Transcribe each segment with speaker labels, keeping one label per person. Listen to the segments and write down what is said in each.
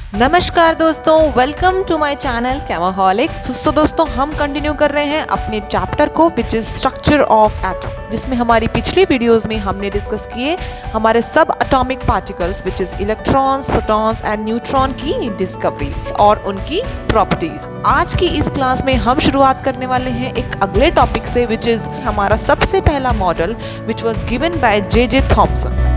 Speaker 1: नमस्कार दोस्तों, welcome to my channel कैमाहॉलिक। सो दोस्तों, हम कंटिन्यू कर रहे हैं अपने चैप्टर को which is structure of atom, जिसमें हमारी पिछली वीडियोस में हमने डिस्कस किए हमारे सब atomic particles which is electrons, protons and neutron की डिस्कवरी और उनकी प्रॉपर्टीज। आज की इस क्लास में हम शुरुआत करने वाले हैं एक अगले टॉपिक से विच इज हमारा सबसे पहला model which was given by J Thomson.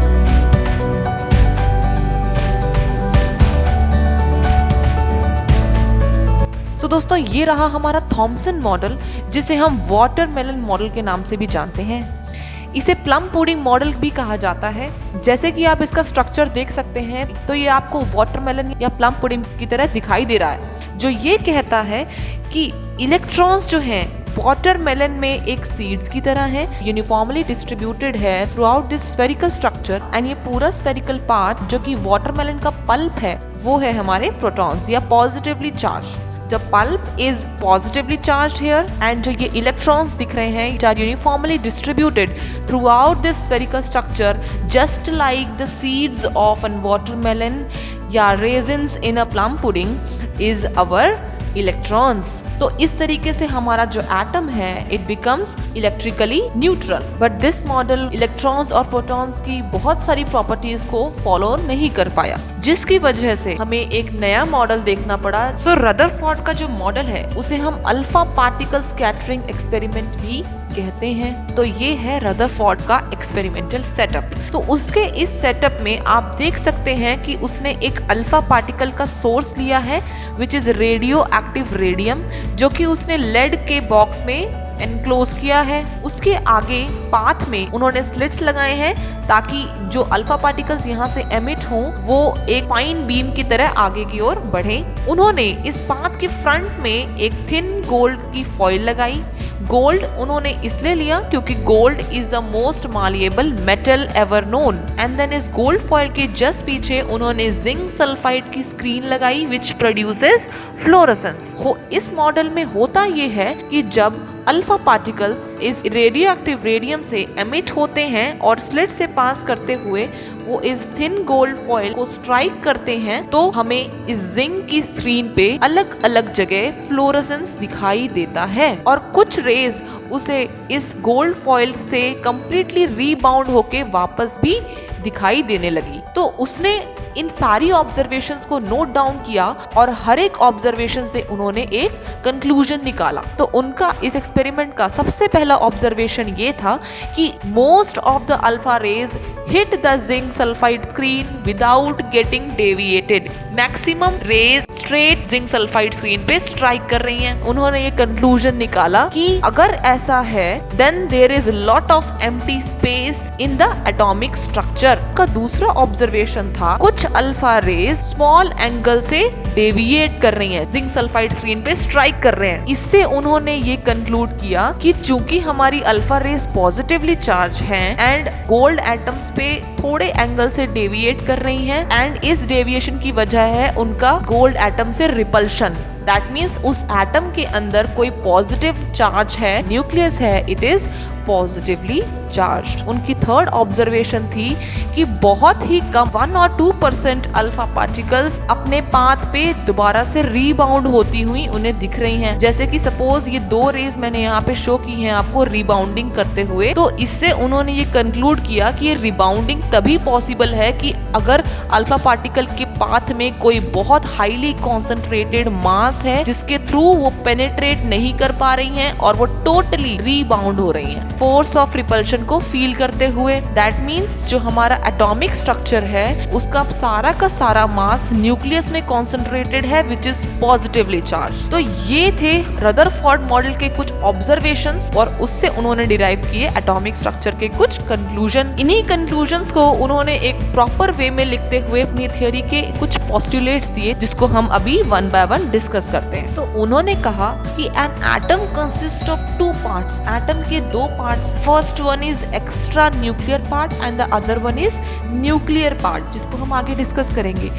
Speaker 1: तो दोस्तों, ये रहा हमारा थॉमसन मॉडल, जिसे हम वाटरमेलन मॉडल के नाम से भी जानते हैं। इसे प्लम पुडिंग मॉडल भी कहा जाता है। जैसे कि आप इसका स्ट्रक्चर देख सकते हैं, तो ये आपको वाटरमेलन या प्लम पुडिंग की तरह दिखाई दे रहा है, जो ये कहता है कि इलेक्ट्रॉन्स जो हैं वाटरमेलन में एक सीड्स की तरह है, यूनिफॉर्मली डिस्ट्रीब्यूटेड है through out this spherical structure. And ये पूरा स्फेरिकल पार्ट जो कि वाटरमेलन का पल्प है, वो है हमारे प्रोटॉन्स या positively charge. The pulp is positively charged here, and जो ये electrons दिख रहे हैं, it are uniformly distributed throughout this spherical structure, just like the seeds of a watermelon या raisins in a plum pudding is our electrons। तो इस तरीके से हमारा जो एटम है it becomes electrically neutral, but this model electrons और protons की बहुत सारी प्रॉपर्टीज को फॉलो नहीं कर पाया, जिसकी वजह से हमें एक नया मॉडल देखना पड़ा। सो रदरफोर्ड का जो मॉडल है उसे हम अल्फा पार्टिकल स्कैटरिंग एक्सपेरिमेंट भी कहते हैं। तो ये है रदरफोर्ड का एक्सपेरिमेंटल सेटअप। तो उसके इस सेटअप में आप देख सकते हैं कि उसने एक अल्फा पार्टिकल का सोर्स लिया है which is radio active radium, जो कि उसने लेड के बॉक्स में एनक्लोज किया है। उसके आगे पाथ में उन्होंने स्लिट्स लगाए हैं ताकि जो अल्फा पार्टिकल्स यहाँ से एमिट हों वो एक फाइन बीम की तरह आगे की ओर बढ़े। उन्होंने इस पाथ के फ्रंट में एक थिन गोल्ड की फॉइल लगाई। गोल्ड उन्होंने इसलिए लिया क्योंकि gold is the most malleable metal ever known. And then इस गोल्ड फॉइल के जस्ट पीछे उन्होंने जिंक सल्फाइड की स्क्रीन लगाई विच प्रोड्यूसेस फ्लोरेसेंस। इस मॉडल में होता ये है कि जब अल्फा पार्टिकल्स इस रेडियो एक्टिव रेडियम से एमिट होते हैं और स्लिट से पास करते हुए वो इस थिन गोल्ड फॉइल को स्ट्राइक करते हैं, तो हमें इस जिंक की स्क्रीन पे अलग अलग जगह फ्लोरेसेंस दिखाई देता है और कुछ रेज उसे इस गोल्ड फॉइल से कंप्लीटली रीबाउंड होके वापस भी दिखाई देने लगी। तो उसने इन सारी ऑब्जर्वेशंस को नोट डाउन किया और हर एक ऑब्जर्वेशन से उन्होंने एक कंक्लूजन निकाला। तो उनका इस एक्सपेरिमेंट का सबसे पहला ऑब्जर्वेशन ये था कि most of the alpha rays hit the zinc sulphide screen without getting deviated. Maximum rays straight zinc sulphide screen पे स्ट्राइक कर रही हैं। उन्होंने ये कंक्लूजन निकाला कि अगर ऐसा है then there is lot of empty space in the atomic structure. का दूसरा ऑब्जर्वेशन था कुछ अल्फा रेज स्मॉल एंगल से डेविएट कर रही हैं, जिंक सल्फाइड स्क्रीन पे स्ट्राइक कर रहे हैं। इससे उन्होंने ये कंक्लूड किया कि चूंकि हमारी अल्फा रेज पॉजिटिवली चार्ज हैं एंड गोल्ड एटम्स पे थोड़े एंगल से डेविएट कर रही हैं, एंड इस डेविएशन की वजह है उनका गोल्ड एटम से रिपल्शन। दैट मीन्स उस एटम के अंदर कोई पॉजिटिव चार्ज है, न्यूक्लियस है, इट इज पॉजिटिवली चार्ज्ड। उनकी थर्ड ऑब्जर्वेशन थी कि बहुत ही कम 1 और 2% अल्फा पार्टिकल्स अपने पाथ पे दोबारा से रीबाउंड होती हुई उन्हें दिख रही हैं। जैसे कि सपोज ये दो रेज मैंने यहाँ पे शो की हैं आपको रीबाउंडिंग करते हुए। तो इससे उन्होंने ये कंक्लूड किया कि ये रीबाउंडिंग तभी पॉसिबल है कि अगर अल्फा पार्टिकल के पाथ में कोई बहुत हाईली कॉन्सेंट्रेटेड मास है जिसके थ्रू वो पेनिट्रेट नहीं कर पा रही हैं और वो टोटली रीबाउंड हो रही हैं फोर्स ऑफ रिपल्शन को फील करते हुए। दैट मीन्स जो हमारा एटॉमिक स्ट्रक्चर है उसका सारा का सारा मास न्यूक्लियस में कॉन्सेंट्रेटेड है विच इज पॉजिटिवली चार्ज। तो ये थे रदरफोर्ड मॉडल के कुछ ऑब्जर्वेशंस और उससे उन्होंने डिराइव किए एटॉमिक स्ट्रक्चर के कुछ कंक्लूजन। इन्हीं कंक्लूजन्स को उन्होंने एक प्रॉपर वे में लिखते हुए अपनी थ्योरी के कुछ पोस्टुलेट्स दिए, जिसको हम अभी वन बाय वन डिस्कस करते हैं। तो उन्होंने कहा कि an atom consist of 2 parts. Atom के 2 parts, first one is extra nuclear part and the other one is nuclear part, जिसको हम आगे डिस्कस करेंगे।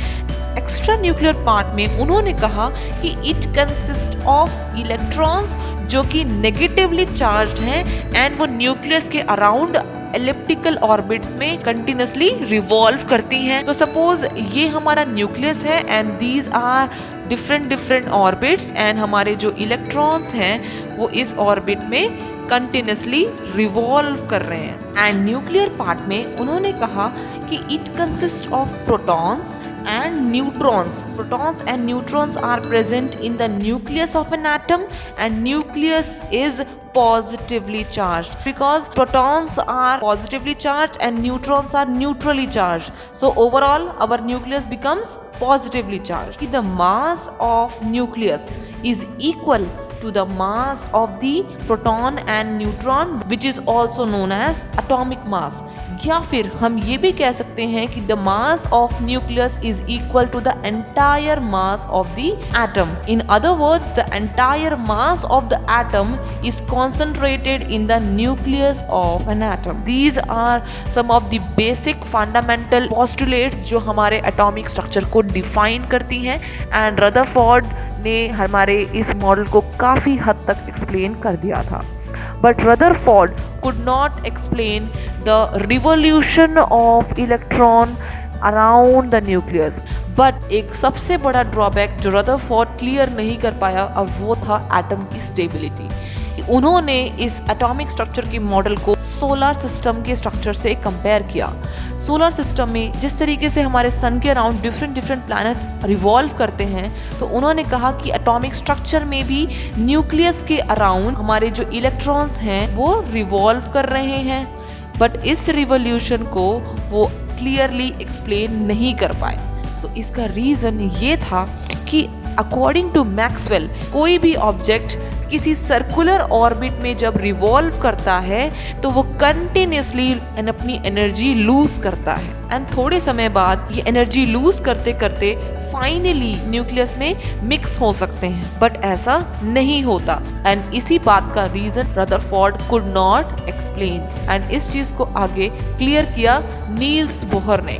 Speaker 1: एक्स्ट्रा न्यूक्लियर पार्ट में उन्होंने कहा कि इट कंसिस्ट ऑफ इलेक्ट्रॉन्स जो कि नेगेटिवली चार्ज्ड हैं एंड वो न्यूक्लियस के अराउंड एलिप्टिकल ऑर्बिट्स में कंटिन्यूसली रिवॉल्व करती हैं। तो सपोज ये हमारा न्यूक्लियस है and these are different orbits and हमारे जो इलेक्ट्रॉन्स हैं वो इस ऑर्बिट में कंटिन्यूसली रिवॉल्व कर रहे हैं। एंड न्यूक्लियर पार्ट में उन्होंने कहा कि it consist of protons and neutrons. Protons and neutrons are present in the nucleus of an atom, and nucleus is positively charged because protons are positively charged and neutrons are neutrally charged. So overall our nucleus becomes positively charged. The mass of nucleus is equal to the mass of the proton and neutron, which is also known as atomic mass. या फिर हम ये भी कह सकते हैं कि the mass of nucleus is equal to the entire mass of the atom. In other words, the entire mass of the atom is concentrated in the nucleus of an atom. These are some of the basic fundamental postulates जो हमारे atomic structure को define करती हैं, and Rutherford ने हमारे इस model को काफ़ी हद तक एक्सप्लेन कर दिया था। But Rutherford could not explain the revolution of electron around the nucleus. But एक सबसे बड़ा ड्रॉबैक जो Rutherford क्लियर नहीं कर पाया अब वो था एटम की स्टेबिलिटी। उन्होंने इस एटॉमिक स्ट्रक्चर के मॉडल को सोलर सिस्टम के स्ट्रक्चर से कंपेयर किया। सोलर सिस्टम में जिस तरीके से हमारे सन के अराउंड डिफरेंट प्लैनेट्स रिवॉल्व करते हैं, तो उन्होंने कहा कि एटॉमिक स्ट्रक्चर में भी न्यूक्लियस के अराउंड हमारे जो इलेक्ट्रॉन्स हैं वो रिवॉल्व कर रहे हैं। बट इस रिवोल्यूशन को वो क्लियरली एक्सप्लेन नहीं कर पाए। सो इसका रीज़न ये था कि अकॉर्डिंग टू मैक्सवेल कोई भी ऑब्जेक्ट किसी सर्कुलर ऑर्बिट में जब रिवॉल्व करता है तो वो कंटिन्यूसली अपनी एनर्जी लूज करता है एंड थोड़े समय बाद ये एनर्जी लूज करते करते फाइनली न्यूक्लियस में मिक्स हो सकते हैं। बट ऐसा नहीं होता एंड इसी बात का reason Rutherford could not explain and इस चीज को आगे क्लियर किया नील्स बोहर ने।